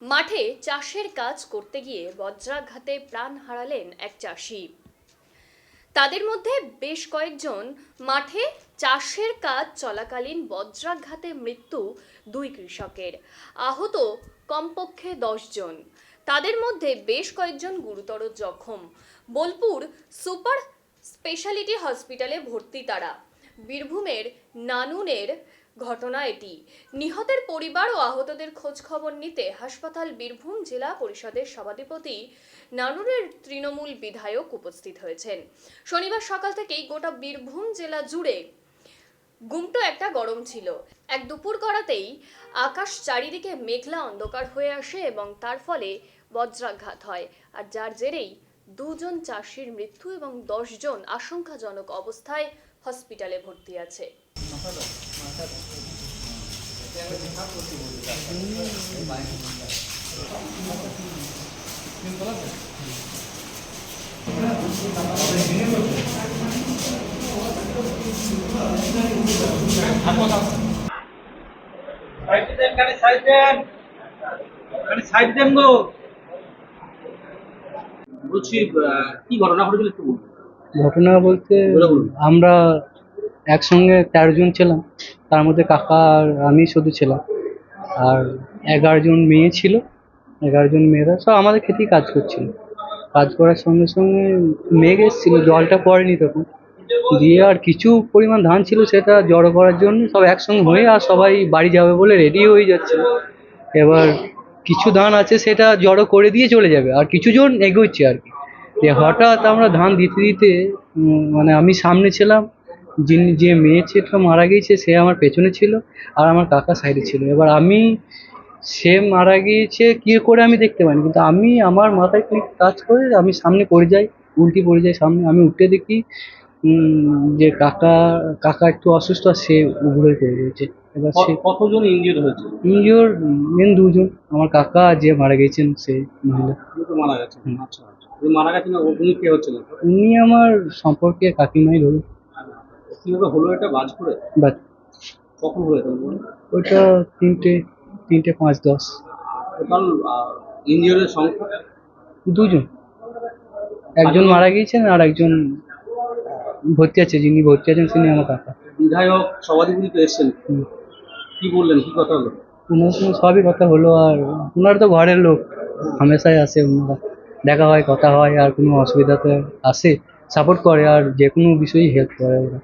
মাঠে চাষের কাজ করতে গিয়ে বজ্রাঘাতে প্রাণ হারালেন এক চাষি। তাদের মধ্যে বেশ কয়েকজন মাঠে চাষের কাজ চলাকালীন বজ্রাঘাতে মৃত্যু দুই কৃষকের, আহত কমপক্ষে 10 জন। তাদের মধ্যে বেশ কয়েকজন গুরুতর জখম। বোলপুর সুপার স্পেশালিটি হসপিটালে ভর্তি তারা। বীরভূমের নানুনের ঘটনা এটি। নিহতের পরিবার ও আহতদের খোঁজ খবর নিতে হাসপাতাল বীরভূম জেলা পরিষদের সভাধিপতি নানুরের তৃণমূল বিধায়ক উপস্থিত হয়েছেন। শনিবার সকাল থেকেই গোটা বীরভূম জেলা জুড়ে গুমটো একটা গরম ছিল। এক দুপুর গড়াতেই আকাশ চারিদিকে মেঘলা অন্ধকার হয়ে আসে এবং তার ফলে বজ্রাঘাত হয়, আর যার জেরেই 2 জন চাষির মৃত্যু এবং 10 জন আশঙ্কাজনক অবস্থায় হসপিটালে ভর্তি আছে। বলছি কি ঘটনা ঘটেছিল একটু বলুন। ঘটনা বলতে বলুন। আমরা একসঙ্গে 13 জন ছিলাম, তার মধ্যে কাকা আর আমি শুধু ছিলাম, আর 11 জন মেয়ে ছিল। 11 জন মেয়েরা সব আমাদের ক্ষেতেই কাজ করছিল। কাজ করার সঙ্গে সঙ্গে মেঘ এসেছিল, জলটা পড়েনি তখন, দিয়ে আর কিছু পরিমাণ ধান ছিল সেটা জড়ো করার জন্য সব একসঙ্গে হয়ে আর সবাই বাড়ি যাবে বলে রেডি হয়ে যাচ্ছিল। এবার কিছু ধান আছে সেটা জড়ো করে দিয়ে চলে যাবে, আর কিছু জন এগোচ্ছে আর কি। হঠাৎ আমরা ধান দিতে দিতে মানে আমি সামনে ছিলাম, যে মেয়ে ছেলেটা মারা গিয়েছে সে আমার পেছনে ছিল, আর আমার কাকা সাইডে ছিল। এবার সে মারা গিয়েছে কি করে আমি দেখতে পাইনি, কিন্তু আমি আমার মাথায় ক্লিক কাজ করে আমি সামনে পড়ে যাই, উল্টি পড়ে যাই সামনে। আমি উঠে দেখি যে কাকা একটু অসুস্থ, আর সে উবুড়ে পড়ে গিয়েছে। এবার সে কতজন ইনজিওর হয়েছে? ইনজিওর মেন 2 জন, আমার কাকা যে মারা গেছেন সেই মহিলা। উনি তো মারা গেছেন। আচ্ছা আচ্ছা, উনি মারা গেছেন না, উনি কে হচ্ছেন? উনি আমার সম্পর্কে কাকিমাই ধরুন। কিভাবে হলো এটা বাজ করে? বাট কখন হলো এটা বলুন? ওইটা 3টে 5:10। টোটাল ইনজিওরের সংখ্যা 2 জন, একজন মারা গিয়েছেন আর একজন ভর্তি আছে। যিনি ভর্তি আছেন তিনি আমার কাকা। বিধায়ক সভাধিপতি তো এসেছেন, হুম। কি বললেন, কি কথা হলো? ওনার সঙ্গে সবই কথা হলো, আর ওনারা তো ঘরের লোক, হামেশাই আসে ওনারা, দেখা হয় কথা হয়, আর কোনো অসুবিধাতে আসে সাপোর্ট করে, আর যে কোনো বিষয়েই হেল্প করে ওরা।